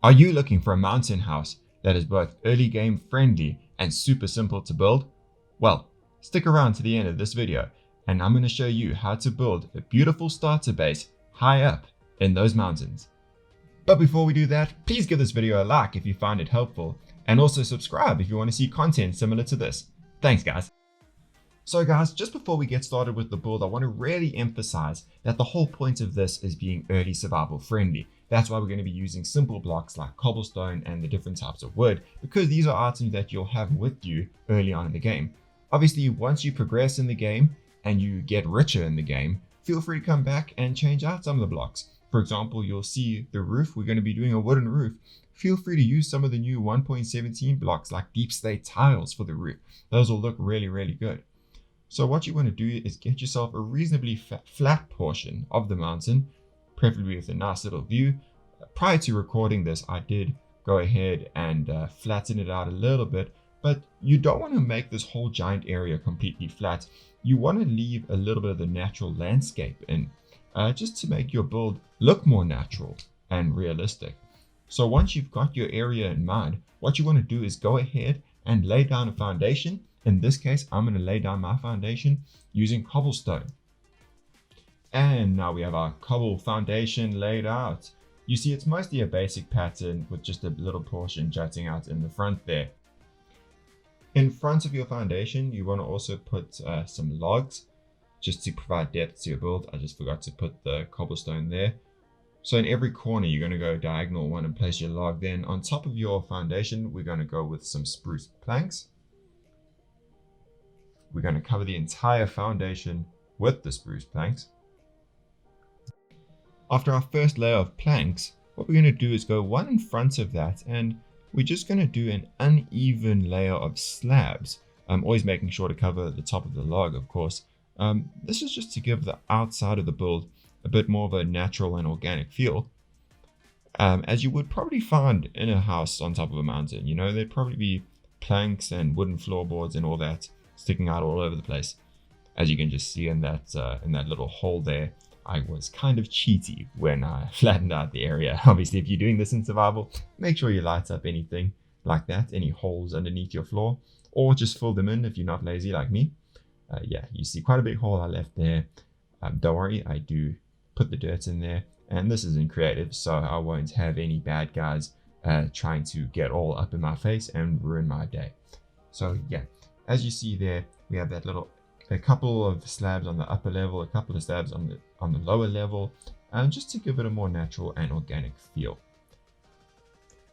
Are you looking for a mountain house that is both early game friendly and super simple to build? Well, stick around to the end of this video and I'm going to show you how to build a beautiful starter base high up in those mountains. But before we do that, please give this video a like if you find it helpful and also subscribe if you want to see content similar to this. Thanks guys. So guys, just before we get started with the build, I want to really emphasize that the whole point of this is being early survival friendly. That's why we're going to be using simple blocks like cobblestone and the different types of wood, because these are items that you'll have with you early on in the game. Obviously, once you progress in the game and you get richer in the game, feel free to come back and change out some of the blocks. For example, you'll see the roof, we're going to be doing a wooden roof. Feel free to use some of the new 1.17 blocks like deep slate tiles for the roof. Those will look really, really good. So what you want to do is get yourself a reasonably flat portion of the mountain, preferably with a nice little view. Prior to recording this, I did go ahead and flatten it out a little bit, but you don't want to make this whole giant area completely flat. You want to leave a little bit of the natural landscape in, just to make your build look more natural and realistic. So once you've got your area in mind, what you want to do is go ahead and lay down a foundation. In this case, I'm going to lay down my foundation using cobblestone. And now we have our cobble foundation laid out. You see, it's mostly a basic pattern with just a little portion jutting out in the front there. In front of your foundation, you want to also put some logs just to provide depth to your build. I just forgot to put the cobblestone there. So in every corner, you're going to go diagonal one and place your log. Then on top of your foundation, we're going to go with some spruce planks. We're going to cover the entire foundation with the spruce planks. After our first layer of planks, what we're going to do is go one in front of that, and we're just going to do an uneven layer of slabs. Always making sure to cover the top of the log, of course. This is just to give the outside of the build a bit more of a natural and organic feel. As you would probably find in a house on top of a mountain, you know, there'd probably be planks and wooden floorboards and all that sticking out all over the place. As you can just see in that little hole there, I was kind of cheaty when I flattened out the area. Obviously, if you're doing this in survival, make sure you light up anything like that, any holes underneath your floor, or just fill them in if you're not lazy like me. Yeah, you see quite a big hole I left there. Don't worry, I do put the dirt in there, and this is in creative, so I won't have any bad guys trying to get all up in my face and ruin my day. So yeah. As you see there, we have that a couple of slabs on the upper level, a couple of slabs on the lower level, just to give it a more natural and organic feel.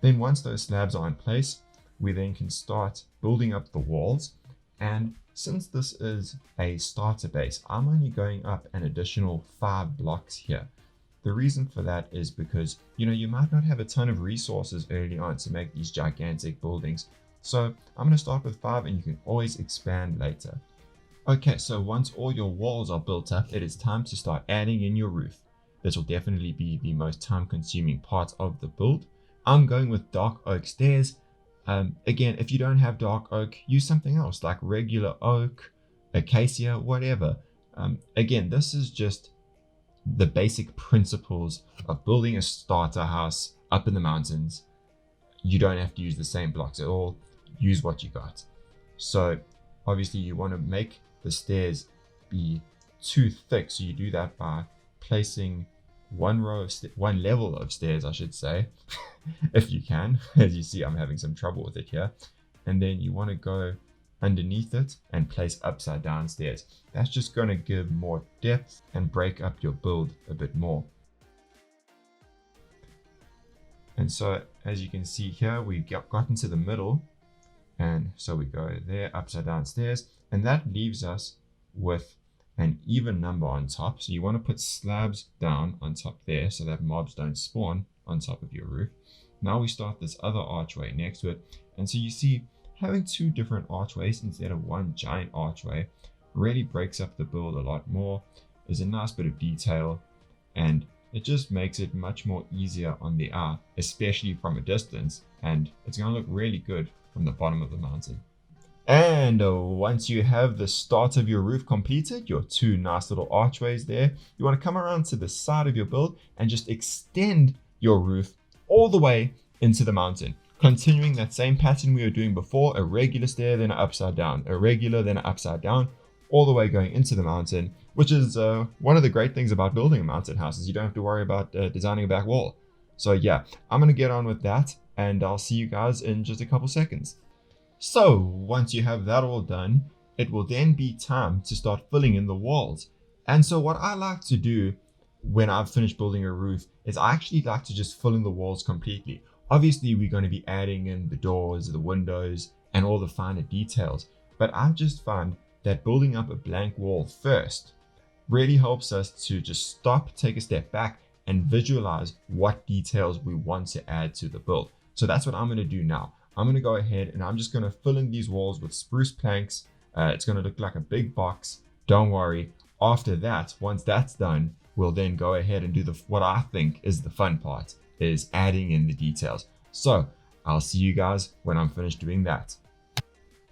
Then once those slabs are in place, we then can start building up the walls. And since this is a starter base, I'm only going up an additional 5 blocks here. The reason for that is because, you might not have a ton of resources early on to make these gigantic buildings. So I'm going to start with 5 and you can always expand later. Okay, so once all your walls are built up, it is time to start adding in your roof. This will definitely be the most time consuming part of the build. I'm going with dark oak stairs. Again, if you don't have dark oak, use something else like regular oak, acacia, whatever. Again, this is just the basic principles of building a starter house up in the mountains. You don't have to use the same blocks at all. Use what you got. So obviously you want to make the stairs be too thick, so you do that by placing one level of stairs, I should say, if you can. As you see, I'm having some trouble with it here. And then you want to go underneath it and place upside down stairs. That's just going to give more depth and break up your build a bit more. And so as you can see here, we got into the middle, and so we go there, upside down stairs, and that leaves us with an even number on top. So you want to put slabs down on top there so that mobs don't spawn on top of your roof. Now we start this other archway next to it, and so you see having 2 different archways instead of one giant archway really breaks up the build a lot more. There's a nice bit of detail, and it just makes it much more easier on the eye, especially from a distance, and it's going to look really good from the bottom of the mountain. And once you have the start of your roof completed, your 2 nice little archways there, you want to come around to the side of your build and just extend your roof all the way into the mountain, continuing that same pattern we were doing before, a regular stair, then an upside down, a regular, then an upside down, all the way going into the mountain, which is one of the great things about building a mountain house is you don't have to worry about designing a back wall. So yeah, I'm going to get on with that, and I'll see you guys in just a couple seconds. So once you have that all done, it will then be time to start filling in the walls. And so what I like to do when I've finished building a roof is I actually like to just fill in the walls completely. Obviously, we're going to be adding in the doors, the windows, and all the finer details. But I've just found that building up a blank wall first really helps us to just stop, take a step back, and visualize what details we want to add to the build. So that's what I'm going to do now. I'm going to go ahead and I'm just going to fill in these walls with spruce planks. It's going to look like a big box. Don't worry. After that, once that's done, we'll then go ahead and do what I think is the fun part, is adding in the details. So I'll see you guys when I'm finished doing that.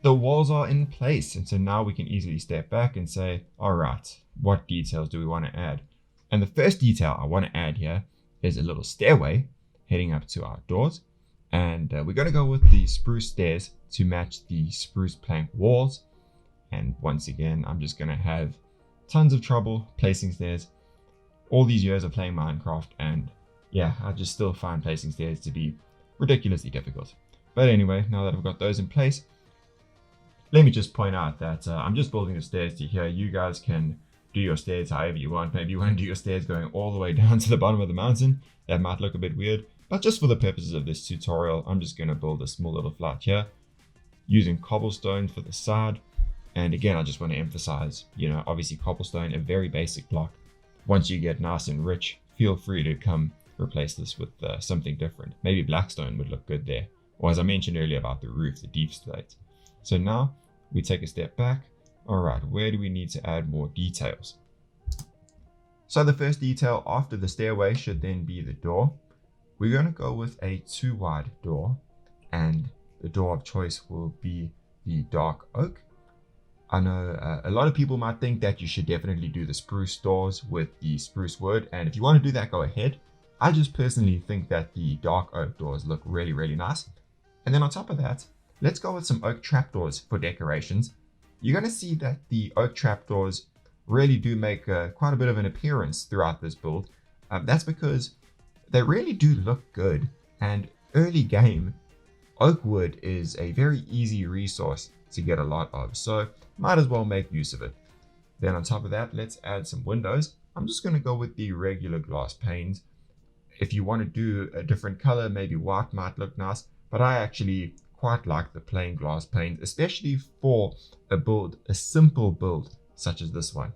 The walls are in place, and so now we can easily step back and say, all right, what details do we want to add? And the first detail I want to add here is a little stairway heading up to our doors. And we're going to go with the spruce stairs to match the spruce plank walls. And once again, I'm just going to have tons of trouble placing stairs. All these years of playing Minecraft, and yeah, I just still find placing stairs to be ridiculously difficult. But anyway, now that I've got those in place, let me just point out that I'm just building the stairs to here. You guys can do your stairs however you want. Maybe you want to do your stairs going all the way down to the bottom of the mountain. That might look a bit weird. But just for the purposes of this tutorial, I'm just going to build a small little flat here using cobblestone for the side. And again, I just want to emphasize, obviously cobblestone, a very basic block. Once you get nice and rich, feel free to come replace this with something different. Maybe blackstone would look good there. Or as I mentioned earlier about the roof, the deep slate. So now we take a step back. All right, where do we need to add more details? So the first detail after the stairway should then be the door. We're going to go with a 2-wide door, and the door of choice will be the dark oak. I know a lot of people might think that you should definitely do the spruce doors with the spruce wood, and if you want to do that, go ahead. I just personally think that the dark oak doors look really, really nice. And then on top of that, let's go with some oak trapdoors for decorations. You're going to see that the oak trapdoors really do make quite a bit of an appearance throughout this build. That's because they really do look good, and early game, oak wood is a very easy resource to get a lot of, so might as well make use of it. Then on top of that, let's add some windows. I'm just going to go with the regular glass panes. If you want to do a different color, maybe white might look nice, but I actually quite like the plain glass panes, especially for a simple build such as this one.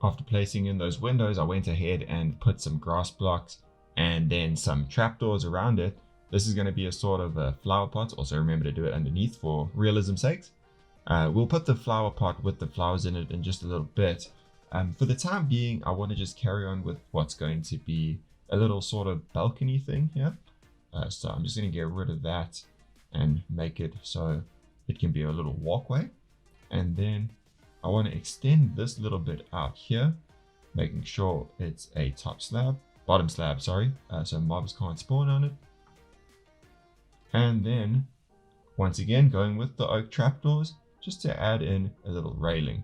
After placing in those windows, I went ahead and put some grass blocks and then some trapdoors around it. This is going to be a sort of a flower pot. Also remember to do it underneath for realism's sakes. We'll put the flower pot with the flowers in it in just a little bit. For the time being, I want to just carry on with what's going to be a little sort of balcony thing here. So I'm just going to get rid of that and make it so it can be a little walkway. And then I want to extend this little bit out here, making sure it's a bottom slab, sorry, so mobs can't spawn on it. And then, once again, going with the oak trapdoors, just to add in a little railing.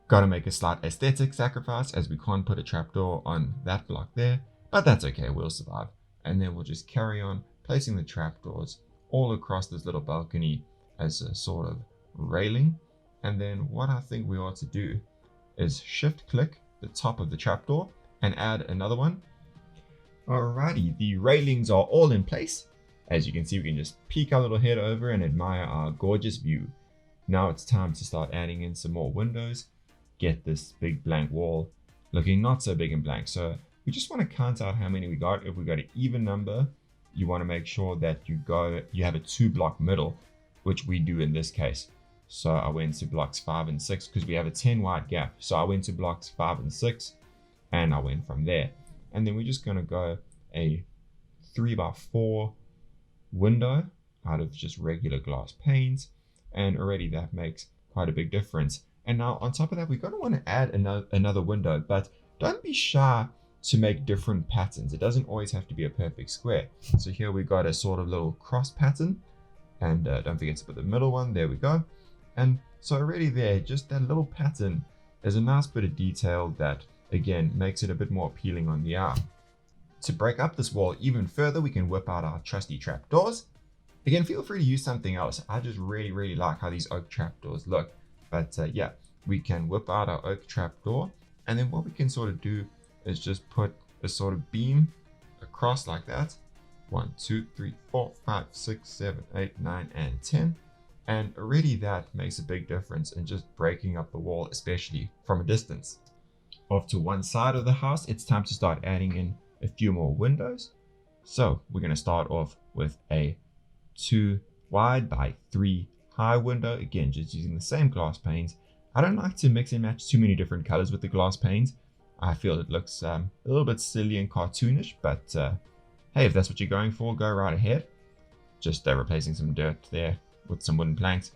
Gotta make a slight aesthetic sacrifice as we can't put a trapdoor on that block there, but that's okay, we'll survive. And then we'll just carry on placing the trapdoors all across this little balcony as a sort of railing. And then what I think we ought to do is shift click the top of the trapdoor and add another one. Alrighty, the railings are all in place. As you can see, we can just peek our little head over and admire our gorgeous view. Now it's time to start adding in some more windows, get this big blank wall looking not so big and blank. So we just want to count out how many we got. If we got an even number, you want to make sure that you have a 2-block middle, which we do in this case. So I went to blocks 5 and 6 because we have a 10 wide gap. So I went to blocks 5 and 6 and I went from there. And then we're just going to go a 3x4 window out of just regular glass panes, and already that makes quite a big difference. And now on top of that, we're going to want to add another window, but don't be shy to make different patterns. It doesn't always have to be a perfect square. So here we got a sort of little cross pattern, and don't forget to put the middle one, there we go. And so already there, just that little pattern is a nice bit of detail that again makes it a bit more appealing on the eye. To break up this wall even further, we can whip out our trusty trapdoors. Again, feel free to use something else. I just really like how these oak trapdoors look. But yeah, we can whip out our oak trapdoor, and then what we can sort of do is just put a sort of beam across like that. 1, 2, 3, 4, 5, 6, 7, 8, 9, and 10. And already that makes a big difference in just breaking up the wall, especially from a distance. Off to one side of the house, it's time to start adding in a few more windows. So we're going to start off with a 2 wide by 3 high window. Again, just using the same glass panes. I don't like to mix and match too many different colors with the glass panes. I feel it looks a little bit silly and cartoonish, but hey, if that's what you're going for, go right ahead. Just replacing some dirt there with some wooden planks.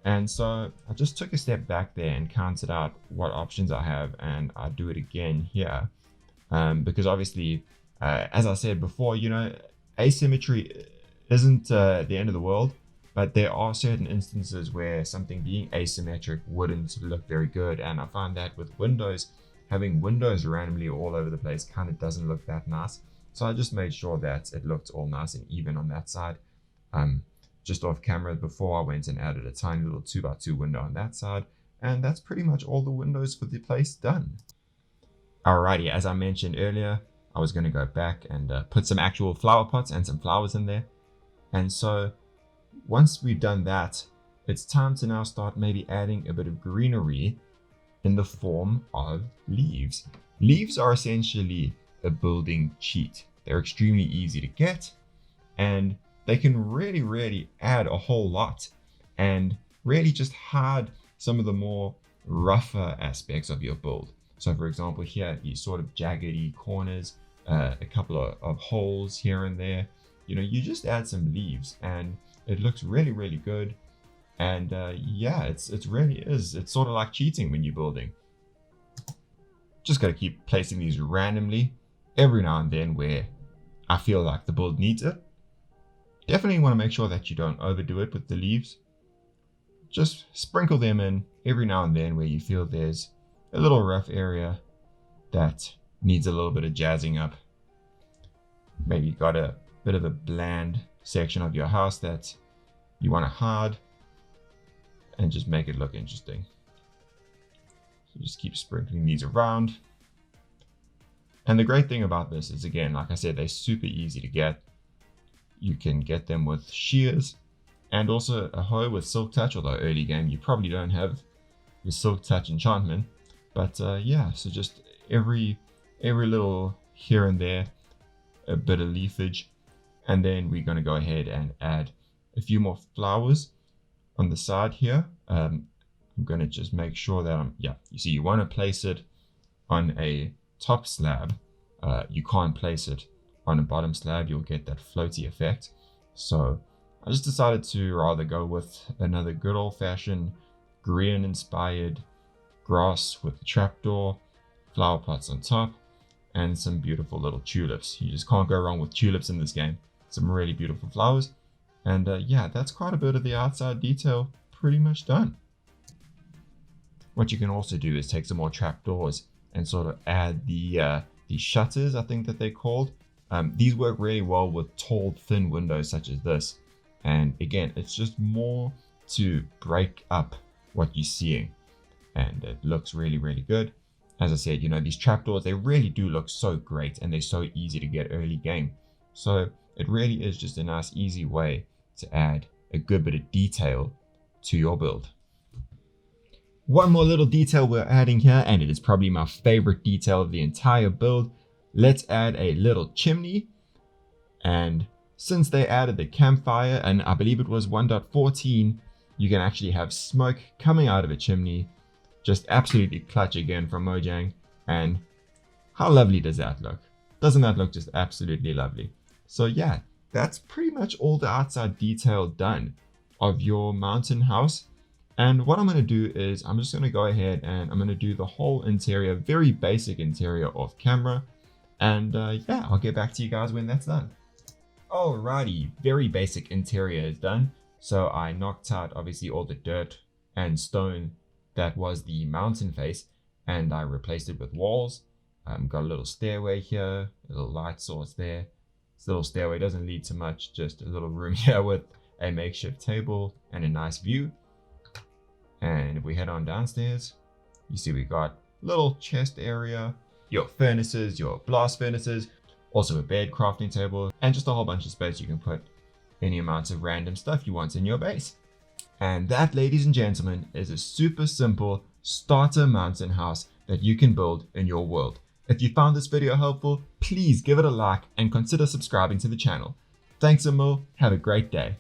And so I just took a step back there and counted out what options I have, and I do it again here. Because obviously, as I said before, you know, asymmetry isn't the end of the world, but there are certain instances where something being asymmetric wouldn't look very good. And I find that with windows, having windows randomly all over the place kind of doesn't look that nice. So I just made sure that it looked all nice and even on that side. Just off camera before, I went and added a tiny little 2x2 window on that side, and that's pretty much all the windows for the place done. Alrighty, as I mentioned earlier, I was going to go back and put some actual flower pots and some flowers in there. And so once we've done that, it's time to now start maybe adding a bit of greenery in the form of leaves. Leaves are essentially a building cheat. They're extremely easy to get, and they can really add a whole lot and really just hide some of the more rougher aspects of your build. So for example, here, these sort of jaggedy corners, a couple of holes here and there, you know, you just add some leaves and it looks really good. And yeah, it's sort of like cheating when you're building. Just got to keep placing these randomly every now and then where I feel like the build needs it. Definitely want to make sure that you don't overdo it with the leaves. Just sprinkle them in every now and then where you feel there's a little rough area that needs a little bit of jazzing up. Maybe you got a bit of a bland section of your house that you want to hide and just make it look interesting. So just keep sprinkling these around. And the great thing about this is, again, like I said, they're super easy to get. You can get them with shears and also a hoe with Silk Touch, although early game you probably don't have the Silk Touch enchantment. But yeah, so just every little here and there, a bit of leafage. And then we're going to go ahead and add a few more flowers on the side here. I'm going to just make sure that you see, you want to place it on a top slab. You can't place it on a bottom slab, you'll get that floaty effect. So I just decided to rather go with another good old-fashioned green inspired grass with the trapdoor, flower pots on top, and some beautiful little tulips. You just can't go wrong with tulips in this game. Some really beautiful flowers. And yeah, that's quite a bit of the outside detail pretty much done. What you can also do is take some more trapdoors and sort of add the shutters, I think that they're called. These work really well with tall, thin windows such as this. And again, it's just more to break up what you're seeing. And it looks really good. As I said, you know, these trapdoors, they really do look so great and they're so easy to get early game. So it really is just a nice, easy way to add a good bit of detail to your build. One more little detail we're adding here, and it is probably my favorite detail of the entire build. Let's add a little chimney. And since they added the campfire, and I believe it was 1.14, you can actually have smoke coming out of a chimney. Just absolutely clutch again from Mojang. And how lovely does that look? Doesn't that look just absolutely lovely? So yeah, that's pretty much all the outside detail done of your mountain house. And what I'm going to do is I'm just going to go ahead and I'm going to do the whole interior, very basic interior off camera. And yeah, I'll get back to you guys when that's done. Alrighty, very basic interior is done. So I knocked out obviously all the dirt and stone that was the mountain face, and I replaced it with walls. Got a little stairway here, a little light source there. This little stairway doesn't lead to much, just a little room here with a makeshift table and a nice view. And if we head on downstairs, you see we got little chest area, your furnaces, your blast furnaces, also a bed, crafting table, and just a whole bunch of space you can put any amounts of random stuff you want in your base. And that, ladies and gentlemen, is a super simple starter mountain house that you can build in your world. If you found this video helpful, please give it a like and consider subscribing to the channel. Thanks a mil, have a great day.